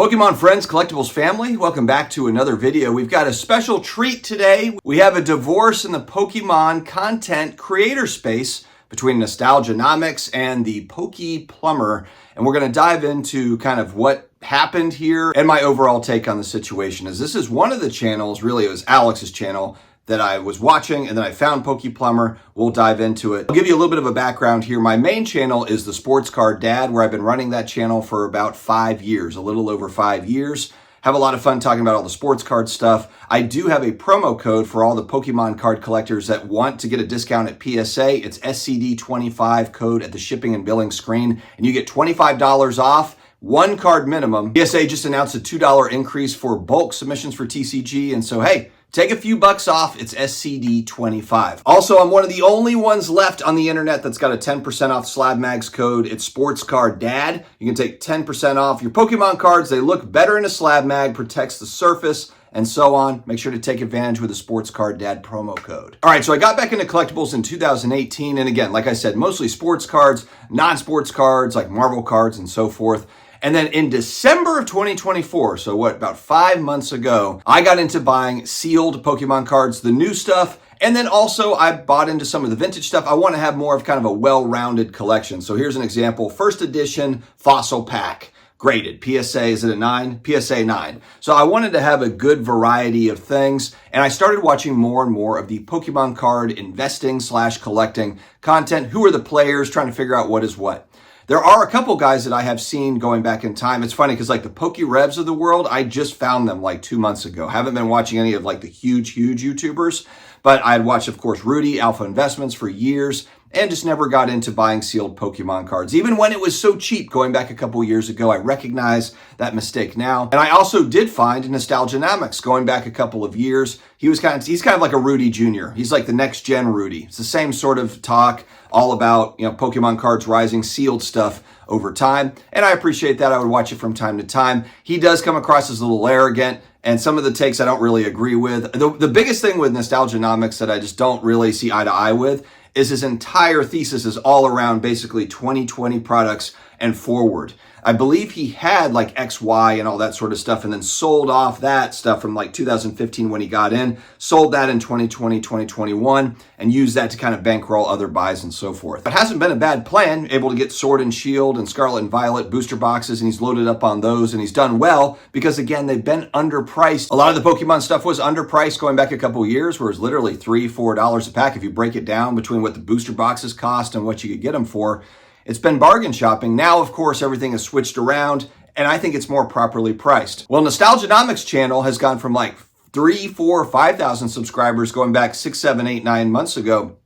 Pokemon friends, Collectibles family, welcome back to another video. We've got a special treat today. We have a divorce in the Pokemon content creator space between Nostalgia Nomics and the Poke Plumber, and we're going to dive into kind of what happened here and my overall take on the situation. As this is one of the channels, really it was Alex's channel, that I was watching, and then I found Poke Plumber. We'll dive into it. I'll give you a little bit of a background here. My main channel is the Sports Card Dad, where I've been running that channel for about 5 years, a little over 5 years. Have a lot of fun talking about all the sports card stuff. I do have a promo code for all the Pokemon card collectors that want to get a discount at PSA. It's SCD25 code at the shipping and billing screen, and you get $25 off. One card minimum. PSA just announced a $2 increase for bulk submissions for TCG, and so hey, take a few bucks off. It's SCD25. Also, I'm one of the only ones left on the internet that's got a 10% off Slab Mags code. It's Sports Card Dad. You can take 10% off your Pokemon cards. They look better in a Slab Mag, protects the surface, and so on. Make sure to take advantage with the Sports Card Dad promo code. All right, so I got back into collectibles in 2018. And again, like I said, mostly sports cards, non-sports cards like Marvel cards and so forth. And then in December of 2024, so what, about 5 months ago, I got into buying sealed Pokemon cards, the new stuff, and then also I bought into some of the vintage stuff. I want to have more of kind of a well-rounded collection. So here's an example, first edition Fossil Pack, graded. PSA, is it a 9? PSA 9. So I wanted to have a good variety of things, and I started watching more and more of the Pokemon card investing / collecting content. Who are the players? Trying to figure out what is what. There are a couple guys that I have seen going back in time. It's funny because like the Poke Revs of the world, I just found them like 2 months ago. Haven't been watching any of like the huge YouTubers, but I had watched, of course, Rudy, Alpha Investments for years, and just never got into buying sealed Pokemon cards. Even when it was so cheap going back a couple years ago, I recognize that mistake now. And I also did find Nostalgia Nomics going back a couple of years. He's kind of like a Rudy Jr. He's like the next gen Rudy. It's the same sort of talk, all about, you know, Pokemon cards rising, sealed stuff over time. And I appreciate that. I would watch it from time to time. He does come across as a little arrogant, and some of the takes I don't really agree with. The biggest thing with Nostalgia Nomics that I just don't really see eye to eye with is his entire thesis is all around basically 2020 products and forward. I believe he had like XY and all that sort of stuff, and then sold off that stuff from like 2015 when he got in, sold that in 2020, 2021, and used that to kind of bankroll other buys and so forth. It hasn't been a bad plan, able to get Sword and Shield and Scarlet and Violet booster boxes, and he's loaded up on those, and he's done well because, again, they've been underpriced. A lot of the Pokemon stuff was underpriced going back a couple years, where it's literally $3, $4 a pack if you break it down between what the booster boxes cost and what you could get them for. It's been bargain shopping. Now, of course, everything is switched around, and I think it's more properly priced. Well, Nostalgia Nomics channel has gone from like 3, 4, 5,000 subscribers going back 6, 7, 8, 9 months ago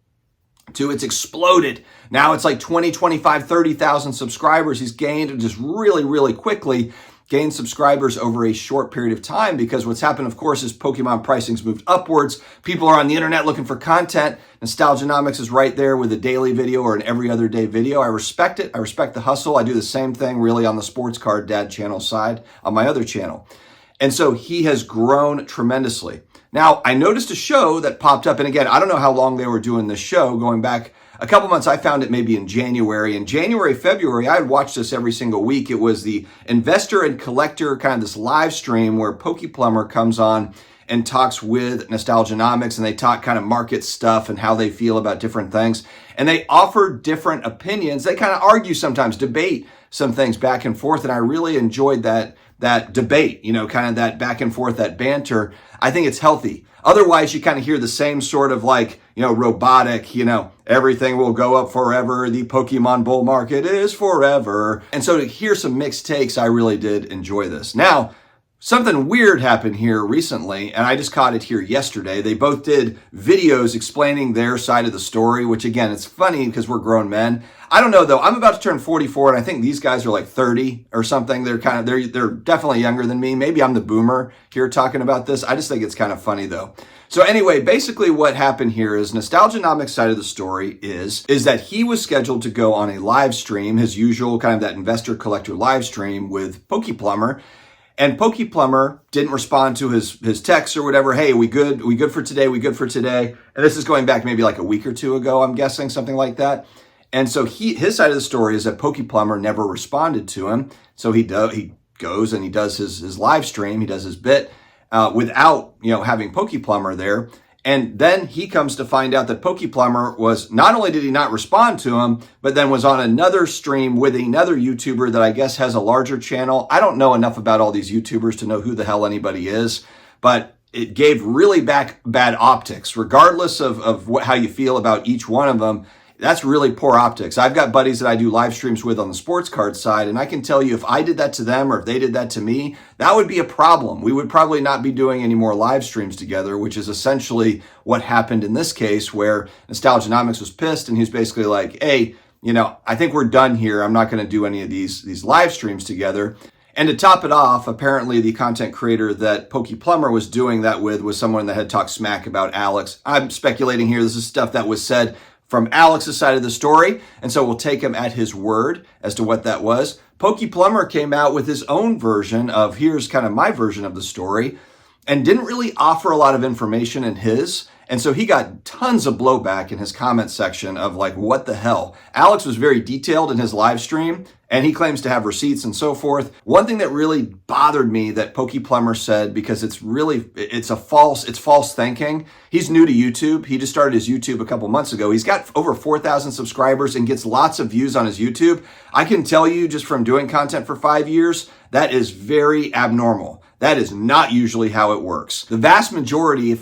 to it's exploded. Now it's like 20, 25, 30,000 subscribers. He's gained just really, really quickly. Gained subscribers over a short period of time because what's happened, of course, is Pokemon pricing's moved upwards. People are on the internet looking for content. Nostalgia Nomics is right there with a daily video or an every other day video. I respect it. I respect the hustle. I do the same thing really on the Sports Card Dad channel side on my other channel. And so he has grown tremendously. Now, I noticed a show that popped up, and again, I don't know how long they were doing this show, going back a couple months. I found it maybe in January. In January, February, I had watched this every single week. It was the investor and collector kind of this live stream where Poke Plumber comes on and talks with Nostalgia Nomics, and they talk kind of market stuff and how they feel about different things. And they offer different opinions. They kind of argue sometimes, debate some things back and forth. And I really enjoyed that debate, you know, kind of that back and forth, that banter. I think it's healthy. Otherwise, you kind of hear the same sort of like, you know, robotic, you know, everything will go up forever. The Pokemon bull market is forever. And so to hear some mixed takes, I really did enjoy this. Now, something weird happened here recently, and I just caught it here yesterday. They both did videos explaining their side of the story, which again, it's funny because we're grown men. I don't know though. I'm about to turn 44, and I think these guys are like 30 or something. They're definitely younger than me. Maybe I'm the boomer here talking about this. I just think it's kind of funny though. So anyway, basically what happened here is Nostalgia Nomics' side of the story is that he was scheduled to go on a live stream, his usual kind of that investor collector live stream with Poke Plumber. And Poke Plumber didn't respond to his texts or whatever. Hey, we good for today? We good for today? And this is going back maybe like a week or two ago, I'm guessing, something like that. And so his side of the story is that Poke Plumber never responded to him. So he goes and he does his live stream, he does his bit without, having Poke Plumber there. And then he comes to find out that Poke Plumber was, not only did he not respond to him, but then was on another stream with another YouTuber that I guess has a larger channel. I don't know enough about all these YouTubers to know who the hell anybody is, but it gave really bad optics, regardless of how you feel about each one of them. That's really poor optics. I've got buddies that I do live streams with on the sports card side, and I can tell you if I did that to them or if they did that to me, that would be a problem. We would probably not be doing any more live streams together, which is essentially what happened in this case, where Nostalgia Nomics was pissed and he's basically like, hey, I think we're done here. I'm not going to do any of these live streams together. And to top it off, apparently the content creator that Poke Plumber was doing that with was someone that had talked smack about Alex. I'm speculating here. This is stuff that was said from Alex's side of the story, and so we'll take him at his word as to what that was. Poke Plumber came out with his own version of, here's kind of my version of the story, and didn't really offer a lot of information in his. And so he got tons of blowback in his comment section of like, what the hell? Alex was very detailed in his live stream, and he claims to have receipts and so forth. One thing that really bothered me that Poke Plumber said, because it's false thinking. He's new to YouTube. He just started his YouTube a couple months ago. He's got over 4,000 subscribers and gets lots of views on his YouTube. I can tell you just from doing content for 5 years, that is very abnormal. That is not usually how it works. The vast majority,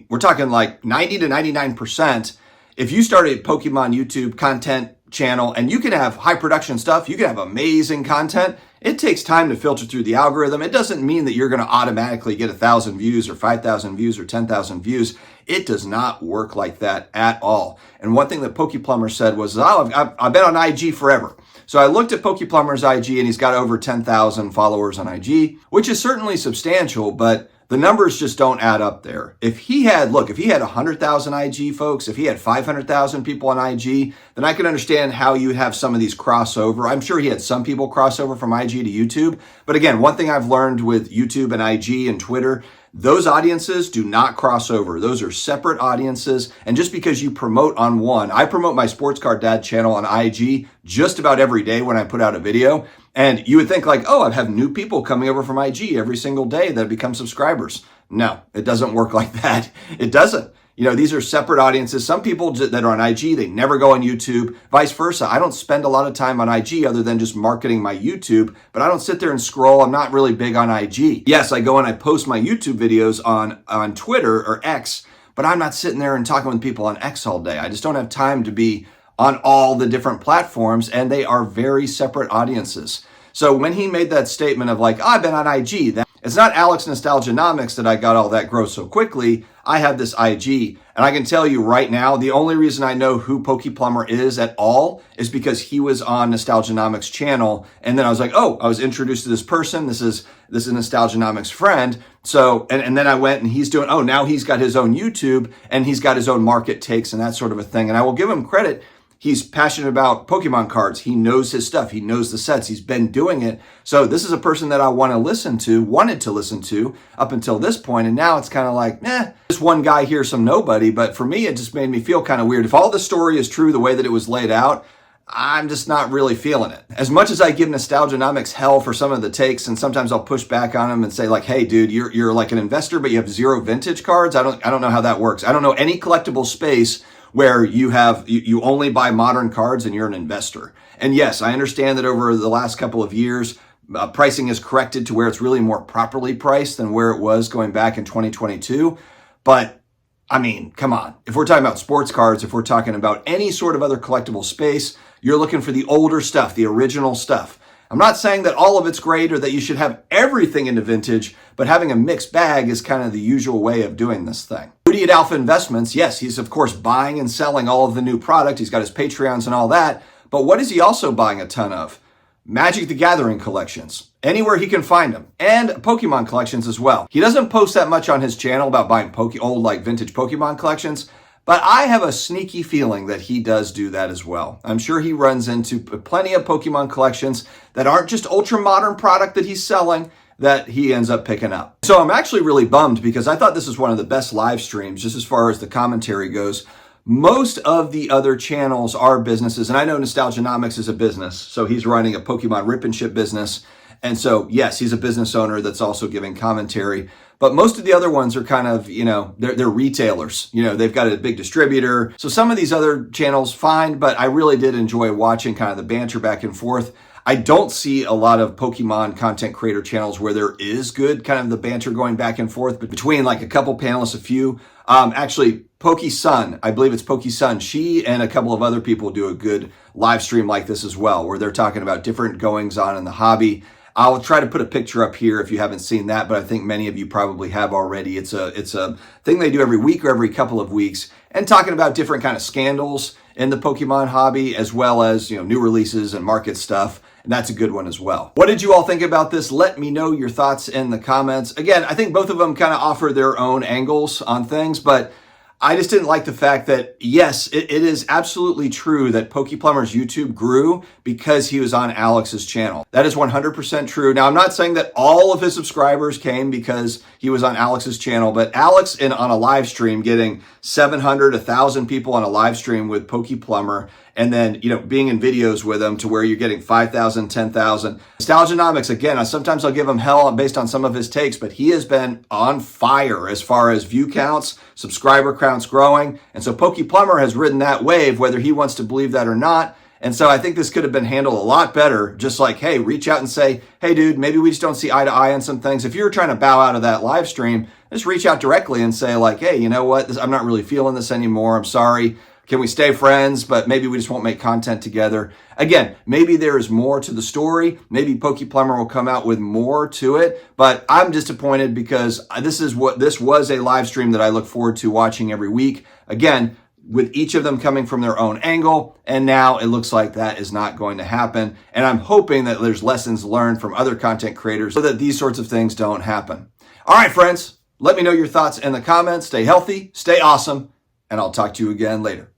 we're talking like 90 to 99%, if you start a Pokemon YouTube content channel and you can have high production stuff, you can have amazing content, it takes time to filter through the algorithm. It doesn't mean that you're going to automatically get 1,000 views or 5,000 views or 10,000 views. It does not work like that at all. And one thing that Poke Plumber said was, I've been on IG forever. So I looked at Poke Plumber's IG and he's got over 10,000 followers on IG, which is certainly substantial, but the numbers just don't add up there. If he had 100,000 IG folks, if he had 500,000 people on IG, then I can understand how you have some of these crossover. I'm sure he had some people crossover from IG to YouTube. But again, one thing I've learned with YouTube and IG and Twitter, those audiences do not cross over. Those are separate audiences. And just because you promote on one, I promote my Sports Card Dad channel on IG just about every day when I put out a video. And you would think like, oh, I have new people coming over from IG every single day that become subscribers. No, it doesn't work like that. It doesn't. These are separate audiences. Some people that are on IG, they never go on YouTube. Vice versa. I don't spend a lot of time on IG other than just marketing my YouTube, but I don't sit there and scroll. I'm not really big on IG. Yes, I go and I post my YouTube videos on Twitter or X, but I'm not sitting there and talking with people on X all day. I just don't have time to be on all the different platforms, and they are very separate audiences. So when he made that statement of like, I've been on IG, it's not Alex Nostalgia Nomics that I got all that growth so quickly. I have this IG, and I can tell you right now, the only reason I know who Poke Plumber is at all is because he was on Nostalgia Nomics channel, and then I was like, oh, I was introduced to this person. This is Nostalgia Nomics' friend. So, and then I went and now he's got his own YouTube, and he's got his own market takes and that sort of a thing. And I will give him credit. He's passionate about Pokemon cards. He knows his stuff. He knows the sets. He's been doing it. So this is a person that I wanted to listen to up until this point. And now it's kind of like, this one guy here, some nobody. But for me, it just made me feel kind of weird. If all the story is true, the way that it was laid out, I'm just not really feeling it. As much as I give Nostalgia Nomics hell for some of the takes, and sometimes I'll push back on him and say like, hey, dude, you're like an investor, but you have zero vintage cards. I don't know how that works. I don't know any collectible space where you only buy modern cards and you're an investor. And yes, I understand that over the last couple of years, pricing has corrected to where it's really more properly priced than where it was going back in 2022. But come on. If we're talking about sports cards, if we're talking about any sort of other collectible space, you're looking for the older stuff, the original stuff. I'm not saying that all of it's great or that you should have everything into vintage, but having a mixed bag is kind of the usual way of doing this thing. Rudy at Alpha Investments, yes, he's of course buying and selling all of the new product. He's got his Patreons and all that. But what is he also buying a ton of? Magic the Gathering collections, anywhere he can find them, and Pokemon collections as well. He doesn't post that much on his channel about buying old vintage Pokemon collections, but I have a sneaky feeling that he does do that as well. I'm sure he runs into plenty of Pokemon collections that aren't just ultra modern product that he's selling that he ends up picking up. So I'm actually really bummed because I thought this was one of the best live streams just as far as the commentary goes. Most of the other channels are businesses, and I know Nostalgia Nomics is a business, so he's running a Pokemon rip and ship business, And so, yes, he's a business owner that's also giving commentary. But most of the other ones are kind of, they're retailers. They've got a big distributor. So some of these other channels, fine, but I really did enjoy watching kind of the banter back and forth. I don't see a lot of Pokemon content creator channels where there is good kind of the banter going back and forth, but between like a couple panelists, a few. Actually, PokeSun, I believe it's PokeSun, she and a couple of other people do a good live stream like this as well, where they're talking about different goings on in the hobby. I'll try to put a picture up here if you haven't seen that, but I think many of you probably have already. It's a thing they do every week or every couple of weeks, and talking about different kind of scandals in the Pokemon hobby, as well as new releases and market stuff. And that's a good one as well. What did you all think about this? Let me know your thoughts in the comments. Again, I think both of them kind of offer their own angles on things, but I just didn't like the fact that, yes, it is absolutely true that PokePlumber's YouTube grew because he was on Alex's channel. That is 100% true. Now, I'm not saying that all of his subscribers came because he was on Alex's channel, but Alex on a live stream getting 700, 1,000 people on a live stream with PokePlumber, and then, being in videos with him to where you're getting 5,000, 10,000. Nostalgia Nomics, again, sometimes I'll give him hell based on some of his takes, but he has been on fire as far as view counts, subscriber counts growing. And so PokePlumber has ridden that wave, whether he wants to believe that or not. And so I think this could have been handled a lot better. Just like, hey, reach out and say, hey, dude, maybe we just don't see eye to eye on some things. If you're trying to bow out of that live stream, just reach out directly and say like, hey, you know what? I'm not really feeling this anymore. I'm sorry. Can we stay friends? But maybe we just won't make content together. Again, maybe there is more to the story. Maybe PokePlumber will come out with more to it. But I'm disappointed because this was a live stream that I look forward to watching every week. Again, with each of them coming from their own angle. And now it looks like that is not going to happen. And I'm hoping that there's lessons learned from other content creators so that these sorts of things don't happen. All right, friends, let me know your thoughts in the comments. Stay healthy, stay awesome, and I'll talk to you again later.